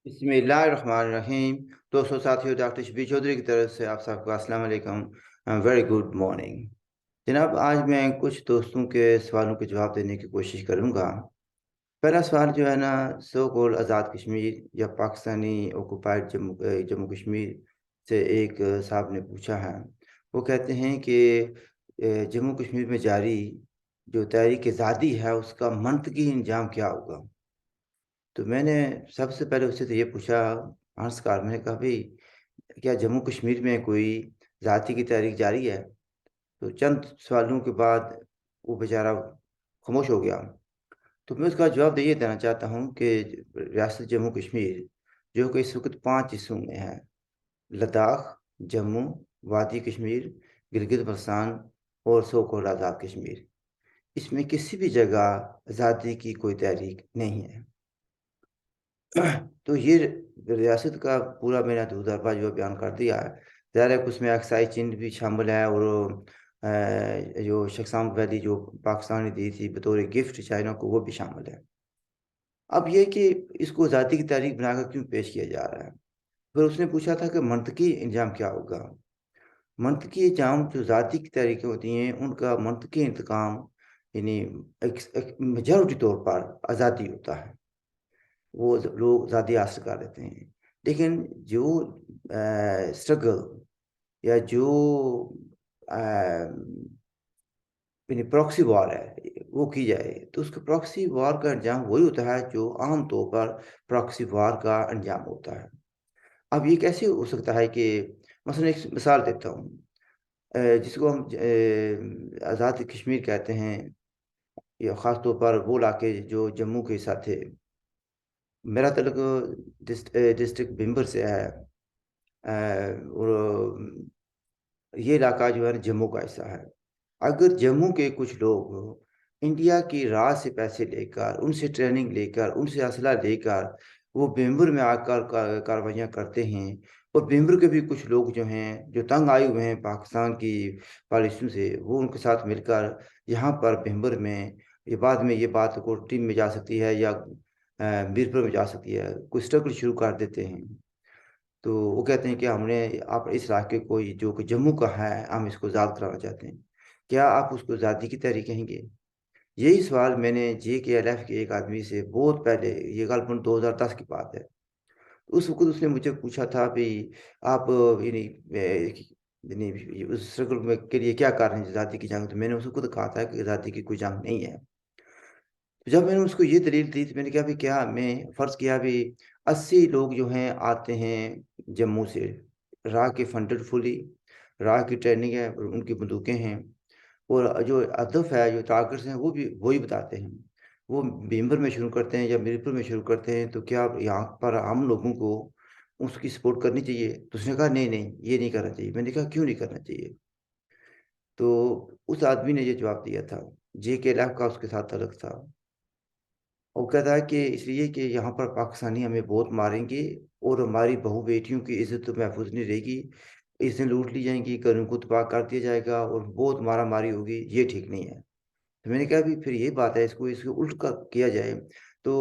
बिस्मिल्लाहिर्रहमानिर्रहीम। दोस्तों साथियों, डॉक्टर शबीर चौधरी की तरफ से आप सबको अस्सलाम वालेकुम। वेरी गुड मॉर्निंग जनाब। आज मैं कुछ दोस्तों के सवालों के जवाब देने की कोशिश करूंगा। पहला सवाल जो है ना, सो कॉल्ड आज़ाद कश्मीर या पाकिस्तानी ऑक्युपाइड जम्मू कश्मीर से एक साहब ने पूछा है। वो कहते हैं कि जम्मू कश्मीर में जारी जो तहरीक आज़ादी है उसका मंतकी इंजाम क्या होगा। तो मैंने सबसे पहले उससे तो ये पूछा, हंसकार, मैंने कहा भाई, क्या जम्मू कश्मीर में कोई ज़ाती की तहरीक जारी है। तो चंद सवालों के बाद वो बेचारा खामोश हो गया। तो मैं उसका जवाब ये देना चाहता हूँ कि रियासत जम्मू कश्मीर जो कि इस वक्त 5 हिस्सों में है: लद्दाख, जम्मू, वादी कश्मीर, गिलगित बल्तिस्तान और सो कॉल्ड आज़ाद कश्मीर, इसमें किसी भी जगह आज़ादी की कोई तहरीक नहीं है। तो ये रियासत का पूरा मैंने दूरदर्पा जो बयान कर दिया है। ज़ाहिर है कि उसमें अक्साई चीन भी शामिल है, और जो शक्सांग वैली जो पाकिस्तान ने दी थी बतौर गिफ्ट चाइना को, वो भी शामिल है। अब ये कि इसको आज़ादी की तारीख बनाकर क्यों पेश किया जा रहा है। फिर उसने पूछा था कि मंतकी इंजाम क्या होगा। मंतकी इंजाम जो आज़ादी की तारीखें होती हैं उनका मंतकी इंतकाम, यानी एक मेजॉरिटी तौर पर आज़ादी होता है। वो लोग आज़ादी हासिल कर लेते हैं। लेकिन जो स्ट्रगल या जो यानी प्रॉक्सी वॉर है वो की जाए, तो उसके प्रॉक्सी वॉर का अंजाम वही होता है जो आम तौर पर प्रॉक्सी वॉर का अंजाम होता है। अब ये कैसे हो सकता है कि, मसलन एक मिसाल देता हूँ, जिसको हम आज़ाद कश्मीर कहते हैं, या ख़ास तौर पर वो इलाके जो जम्मू के साथ थे। मेरा तल्लुक डिस्ट्रिक्ट भिम्बर से है, और ये इलाका जो है ना जम्मू का हिस्सा है। अगर जम्मू के कुछ लोग इंडिया की राह से पैसे लेकर, उनसे ट्रेनिंग लेकर, उनसे असला लेकर वो भिम्बर में आकर कार्रवाइयाँ करते हैं, और भिम्बर के भी कुछ लोग जो हैं, जो तंग आए हुए हैं पाकिस्तान की पॉलिसियों से, वो उनके साथ मिलकर यहाँ पर भिम्बर में, ये बाद में ये बात कोर्ट टीम में जा सकती है या मीरपुर में जा सकती है, कोई स्ट्रगल शुरू कर देते हैं। तो वो कहते हैं कि हमने, आप इस इलाके को जो कि जम्मू का है, हम इसको आज़ाद कराना चाहते हैं, क्या आप उसको आज़ादी की तहरीक कहेंगे। यही सवाल मैंने JKLF के एक आदमी से बहुत पहले, ये गालपुन 2010 की बात है, उस वक्त उसने मुझे पूछा था भाई, आप यानी उस स्ट्रगल में के लिए क्या कर रहे हैं आज़ादी की जंग। तो मैंने उसको खुद कहा था कि आज़ादी की कोई जंग नहीं है। तो जब मैंने उसको ये दलील दी तो मैंने कहा भी, क्या मैं फ़र्ज़ किया भी 80 लोग जो हैं आते हैं जम्मू से, राह की फंडेड फुली, राह की ट्रेनिंग है और उनकी बंदूकें हैं, और जो हदफ है, जो टारगेट्स हैं, वो भी वही बताते हैं। वो भीमपुर में शुरू करते हैं या मीरपुर में शुरू करते हैं, तो क्या यहाँ पर हम लोगों को उसकी सपोर्ट करनी चाहिए। तो उसने कहा नहीं नहीं, ये नहीं करना चाहिए। मैंने कहा क्यों नहीं करना चाहिए। तो उस आदमी ने ये जवाब दिया था, JKLF का उसके साथ तल्लुक था। वो कहता है कि इसलिए कि यहाँ पर पाकिस्तानी हमें बहुत मारेंगे, और हमारी बहू बेटियों की इज्जत तो महफूज नहीं रहेगी, इज्जतें लूट ली जाएंगी, घरों को तबाह कर दिया जाएगा, और बहुत मारा मारी होगी, ये ठीक नहीं है। तो मैंने कहा भी फिर ये बात है, इसको उल्ट का किया जाए। तो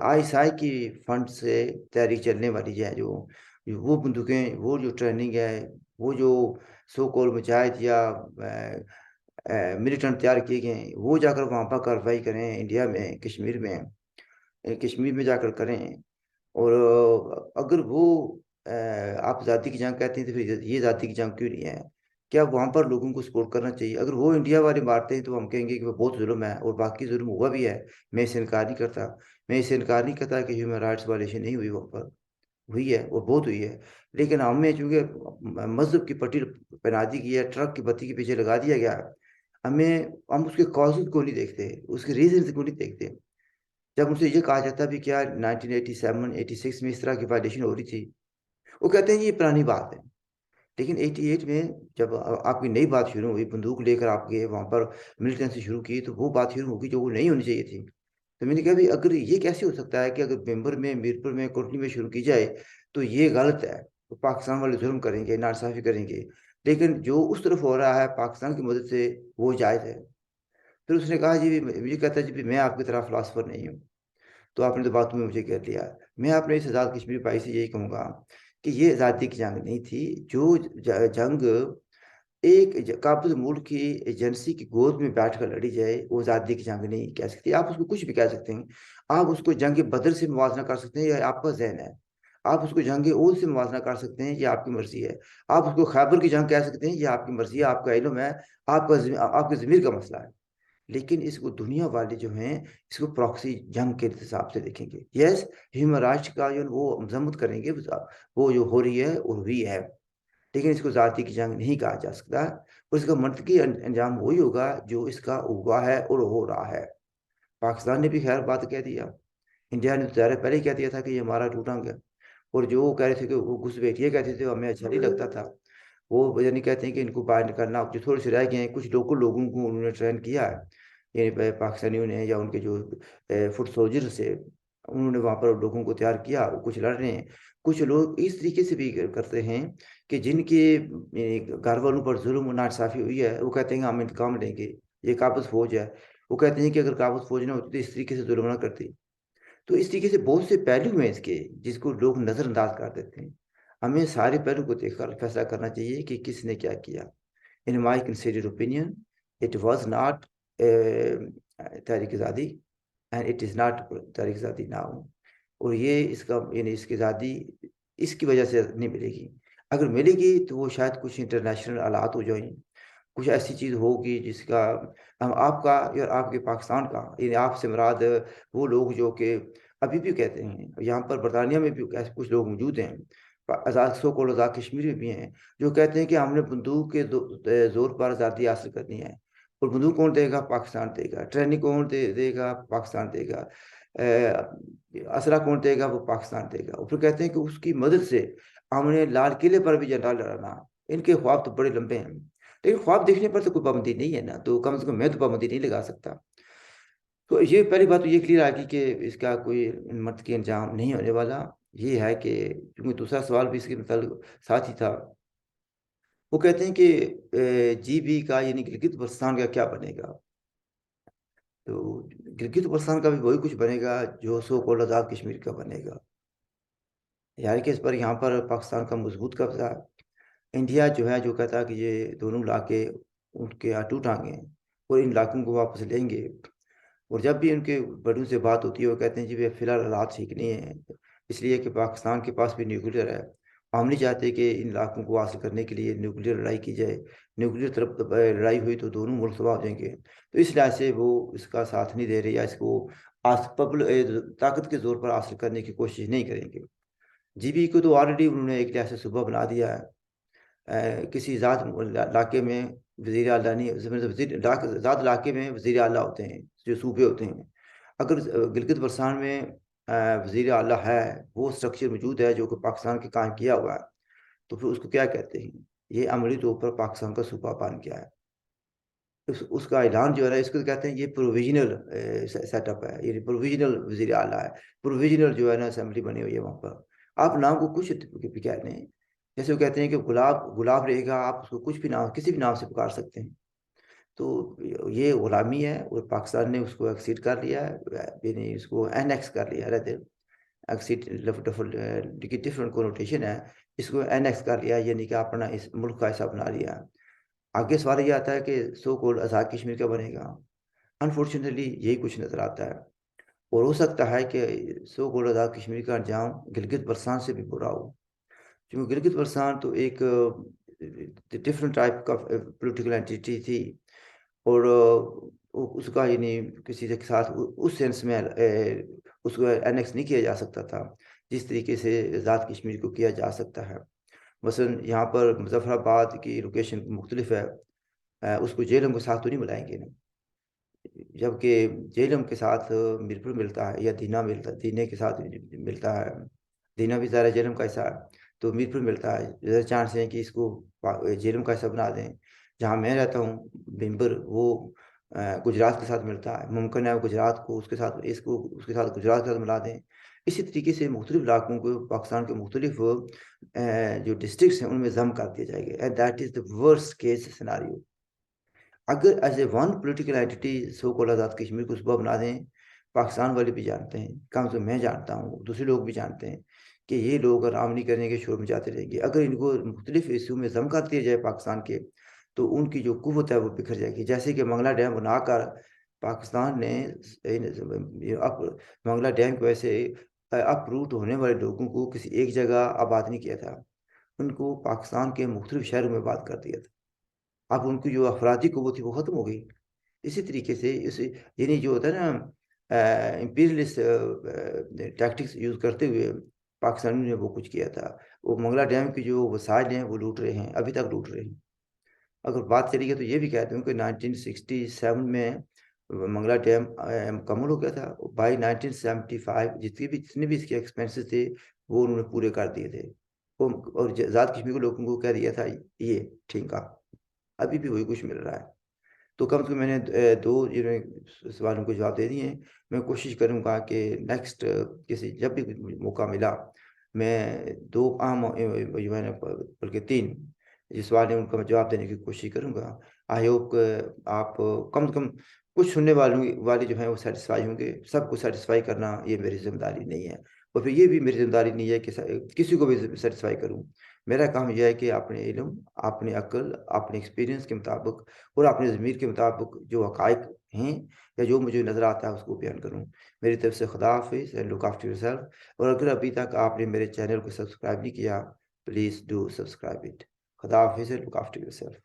ISI की फंड से तैयारी चलने वाली है, जो वो बंदूकें, वो जो ट्रेनिंग है, वो जो सो कॉल मुजाहिद या मिलिटेंट तैयार किए गए हैं, वो जाकर वहाँ पर कार्रवाई करें इंडिया में, कश्मीर में, कश्मीर में जाकर करें। और अगर वो आप ज़ाती की जंग कहते हैं, तो फिर ये ज़ाती की जंग क्यों नहीं है। क्या वहाँ पर लोगों को सपोर्ट करना चाहिए। अगर वो इंडिया वाले मारते हैं तो हम कहेंगे कि वो बहुत जुल्म है, और बाकी जुल्म हुआ भी है। मैं इससे इनकार नहीं करता। मैं इससे इनकार नहीं करता कि ह्यूमन राइट्स वायलेशन नहीं हुई वहाँ पर, हुई है और बहुत हुई है। लेकिन हमें चूंकि मजहब की पट्टी पहना दी गई है, ट्रक की बत्ती के पीछे लगा दिया गया है, हमें, हम उसके कॉजेज को नहीं देखते, उसके रीजन को नहीं देखते। जब उनसे ये कहा जाता भी क्या 1987 86 में इस तरह की वायलेशन हो रही थी, वो कहते हैं ये पुरानी बात है। लेकिन 88 में जब आपकी नई बात शुरू हुई, बंदूक लेकर आप गए वहाँ पर, मिलिटेंसी शुरू की, तो वो बात शुरू होगी जो वो नहीं होनी चाहिए थी। तो मैंने कहा भी, अगर ये कैसे हो सकता है कि अगर मेंबर में, मीरपुर में, कोटली में शुरू की जाए, तो ये गलत है। तो पाकिस्तान वाले जुल्म करेंगे, नाइंसाफ़ी करेंगे। लेकिन जो उस तरफ हो रहा है पाकिस्तान की मदद से, वो जायज़ है। फिर उसने कहा जी, मुझे कहता है जी भी मैं आपकी तरह फिलासफर नहीं हूँ। तो आपने तो बात में मुझे घेर लिया। मैं अपने इस आज़ाद कश्मीर भाई से यही कहूँगा कि ये आज़ादी की जंग नहीं थी। जो जंग एक काबिज मुल्क की एजेंसी की गोद में बैठकर लड़ी जाए, वो आज़ादी की जंग नहीं कह सकती। आप उसको कुछ भी कह सकते हैं। आप उसको जंग बदर से मुवाजना कर सकते हैं, ये आपका जहन है। आप उसको जंग ओद से मुवाजना कर सकते हैं, ये आपकी मर्जी है। आप उसको खैबर की जंग कह सकते हैं, ये आपकी मर्जी है, आपका इल्म है, आपके ज़मीर का मसला है। लेकिन इसको दुनिया वाले जो हैं, इसको प्रॉक्सी जंग के हिसाब से देखेंगे। यस, ह्यूमन राइट्स का जो वो मजम्मत करेंगे, वो जो हो रही है वो हुई है, लेकिन इसको ज़ाती की जंग नहीं कहा जा सकता। और इसका मंतकी अंजाम वही होगा जो इसका हुआ है और हो रहा है। पाकिस्तान ने भी खैर बात कह दिया, इंडिया ने तो ज़ाहिर है पहले ही कह दिया था कि ये हमारा टूटांग है। और जो वो कह रहे थे कि वो घुसपैठिए कहते थे, हमें अच्छा नहीं लगता था। वो यानी कहते हैं कि इनको बाहर निकालना, जो थोड़े से रह गए हैं, कुछ लोकल लोगों को उन्होंने ट्रेन किया है, यानी पाकिस्तानियों ने या उनके जो फुट सोल्जर्स थे, उन्होंने वहाँ पर लोगों को तैयार किया, वो कुछ लड़ रहे हैं। कुछ लोग इस तरीके से भी करते हैं कि जिनके घर वालों पर जुल्म और नाइंसाफ़ी हुई है, वो कहते हैं कि हम इंतकाम लेंगे। ये काबिज़ फ़ौज है, वो कहते हैं कि अगर काबिज़ फ़ौज ना होती तो इस तरीके से जुल्म ना करती। तो इस तरीके से बहुत से पहलू हैं इसके, जिसको लोग नज़रअंदाज कर देते हैं। हमें सारे पहलू को देखकर फैसला करना चाहिए कि किसने क्या किया। In my considered opinion, it was not तहरीक आज़ादी, एंड इट इज़ नॉट तहरीक आज़ादी नाउ। और ये इसका यानी इसकी आज़ादी इसकी वजह से नहीं मिलेगी। अगर मिलेगी तो वो शायद कुछ इंटरनेशनल हालात हो जाएँ, कुछ ऐसी चीज़ होगी जिसका हम आपका या आपके पाकिस्तान का, यानी आपसे मुराद वो लोग जो कि अभी भी कहते हैं, यहाँ पर बरतानिया में भी ऐसे कुछ लोग मौजूद हैं, आज़ाद सो कॉल्ड आज़ाद कश्मीर में भी हैं, जो कहते हैं कि हमने बंदूक के ज़ोर पर आज़ादी हासिल करनी है। और बंदूक कौन देगा? पाकिस्तान देगा। ट्रेनिंग कौन देगा? पाकिस्तान देगा। असला कौन देगा? वो पाकिस्तान देगा। और फिर कहते हैं कि उसकी मदद से हमने लाल किले पर भी झंडा लहराना। इनके ख्वाब तो बड़े लंबे हैं। लेकिन ख्वाब देखने पर तो कोई पाबंदी नहीं है ना, तो कम से कम मैं तो पाबंदी नहीं लगा सकता। तो ये पहली बात तो ये क्लियर आ गई कि इसका कोई मनतकी अंजाम नहीं होने वाला। ये है कि क्योंकि दूसरा सवाल भी इसके मतलब साथ ही था। वो कहते हैं कि जीबी का यानी गिलगित बल्तिस्तान का क्या बनेगा? तो गिलगित बल्तिस्तान का भी वही कुछ बनेगा जो सो कॉल्ड आज़ाद कश्मीर का बनेगा। यानी कि इस पर यहाँ पर पाकिस्तान का मजबूत कब्जा है। इंडिया जो है जो कहता है कि ये दोनों इलाके उनके अटूट टांगे हैं और इन इलाकों को वापस लेंगे। और जब भी उनके बड़ों से बात होती है, वो कहते हैं जी वे फिलहाल हालात ठीक नहीं है, इसलिए कि पाकिस्तान के पास भी न्यूक्लियर है। हम नहीं चाहते कि इन इलाकों को हासिल करने के लिए न्यूक्लियर लड़ाई की जाए। न्यूक्लियर तरफ लड़ाई हुई तो दोनों मुल्क तबाह हो जाएंगे। तो इस लिहाज से वो इसका साथ नहीं दे रहे, या इसको ताकत के जोर पर हासिल करने की कोशिश नहीं करेंगे। जीबी को तो ऑलरेडी उन्होंने एक लिहाज से सूबा बना दिया है। किसी ज़ात इलाके में वज़ीर आला नहीं, मतलब ज़ात इलाके में वज़ीर आला होते हैं, जो सूबे होते हैं। अगर गिलगित बल्तिस्तान में वज़ीर आला है, वो स्ट्रक्चर मौजूद है जो कि पाकिस्तान के कायम किया हुआ है, तो फिर उसको क्या कहते हैं? ये अमली तौर पर पाकिस्तान का सूबा बन गया है। उसका ऐलान जो है ना, इसको तो कहते हैं ये प्रोविज़नल सेटअप है, ये प्रोविज़नल वज़ीर आला है। प्रोविज़नल जो है ना असेंबली बनी हुई है वहाँ पर। आप नाम को कुछ भी कह लें। जैसे वो कहते हैं कि गुलाब गुलाब रहेगा, आप उसको कुछ भी नाम, किसी भी नाम से पुकार सकते हैं। तो ये गुलामी है और पाकिस्तान ने उसको एक्सीड कर लिया है, यानी उसको एनेक्स कर लिया है। रादर एक्सीड डिफरेंट कोनोटेशन है, इसको एनेक्स कर लिया, यानी कि अपना इस मुल्क का हिस्सा बना लिया। आगे सवाल ये आता है कि सो कॉल्ड आज़ाद कश्मीर का बनेगा। अनफॉर्चुनेटली यही कुछ नज़र आता है। और हो सकता है कि सो कॉल्ड आज़ाद कश्मीर का अंजाम गिलगित बल्तिस्तान से भी बुरा हो। क्योंकि गिलगित बल्तिस्तान तो एक डिफरेंट टाइप का पॉलिटिकल एंटिटी थी। और उसका यानी किसी के साथ उस सेंस में उसको एनेक्स नहीं किया जा सकता था जिस तरीके से आज़ाद कश्मीर को किया जा सकता है। मसलन यहाँ पर मुजफ्फराबाद की लोकेशन मुख्तलिफ है, उसको जेहलम के साथ तो नहीं मिलाएंगे ना। जबकि जेहलम के साथ मीरपुर मिलता है, या दीना मिलता है, दीने के साथ मिलता है। दीना भी ज़ाहिर है जेहलम का हिस्सा है, तो मीरपुर मिलता है। ज़्यादा चांस है कि इसको जेहलम का हिस्सा बना दें। जहाँ मैं रहता हूँ भिंबर, वो गुजरात के साथ मिलता है। मुमकिन है वो गुजरात को उसके साथ, इसको उसके साथ गुजरात के साथ मिला दें। इसी तरीके से मुख्तलिफ इलाकों को पाकिस्तान के मुख्तलिफ जो डिस्ट्रिक्ट्स हैं उनमें ज़म कर दिया जाएगा, and that is the worst case scenario. अगर as a one political entity so called Azad Kashmir को सूबा बना दें, पाकिस्तान वाले भी जानते हैं, कम से कम मैं जानता हूँ, दूसरे लोग भी जानते हैं कि ये लोग आराम नहीं करेंगे, शोर मचाते रहेंगे। अगर इनको मुख्तलिफ इश्यू में दम कर दिया जाए पाकिस्तान के, तो उनकी जो कुव्वत है वो बिखर जाएगी। जैसे कि मंगला डैम बनाकर पाकिस्तान ने ये मंगला डैम की वजह से अपरूट होने वाले लोगों को किसी एक जगह आबाद नहीं किया था। उनको पाकिस्तान के मुख्तलिफ शहरों में आबाद कर दिया था। अब उनकी जो अफराधी क़ुव्वत थी वो ख़त्म हो गई। इसी तरीके से इस यानी जो होता है ना इम्पीरियलिस्ट टैक्टिक्स यूज़ करते हुए पाकिस्तानियों ने वो कुछ किया था। वो मंगला डैम की जो वसाइल हैं वो लूट रहे हैं, अभी तक लूट रहे हैं। अगर बात चली तो ये भी कह दूँ कि 1967 में मंगला डैम मुकम्मल हो गया था। बाय 1975 जितने भी इसके एक्सपेंसेस थे वो उन्होंने पूरे कर दिए थे। वो और ज आज़ाद कश्मीर के लोगों को कह दिया था ये ठीका। अभी भी वही कुछ मिल रहा है। तो कम से कम मैंने 2 सवालों के जवाब दे दिए हैं। मैं कोशिश करूँगा कि नेक्स्ट किसी जब भी मौका मिला, मैं 2 आम जो है ना बल्कि 3 जो सवाल हैं उनका मैं जवाब देने की कोशिश करूँगा। आई होप आप कम से कम कुछ सुनने वालों वाले जो हैं वो सैटिस्फाई होंगे। सबको सैटिस्फाई करना ये मेरी ज़िम्मेदारी नहीं है और फिर ये भी मेरी ज़िम्मेदारी नहीं है कि किसी को भी सैटिस्फाई करूँ। मेरा काम ये है कि अपने इल्म, अपनी अक्ल, अपने एक्सपीरियंस के मुताबिक और अपने ज़मीर के मुताबिक जो हक़ाइक़ हैं या जो मुझे नज़र आता है उसको बयान करूँ। मेरी तरफ से खुदा हाफ़िज़ एंड लुक आफ्टर योरसेल्फ और अगर अभी तक आपने मेरे चैनल को सब्सक्राइब नहीं किया, प्लीज़ डू सब्सक्राइब इट। खुदा हाफ़िज़ एंड लुक आफ्टर योरसेल्फ।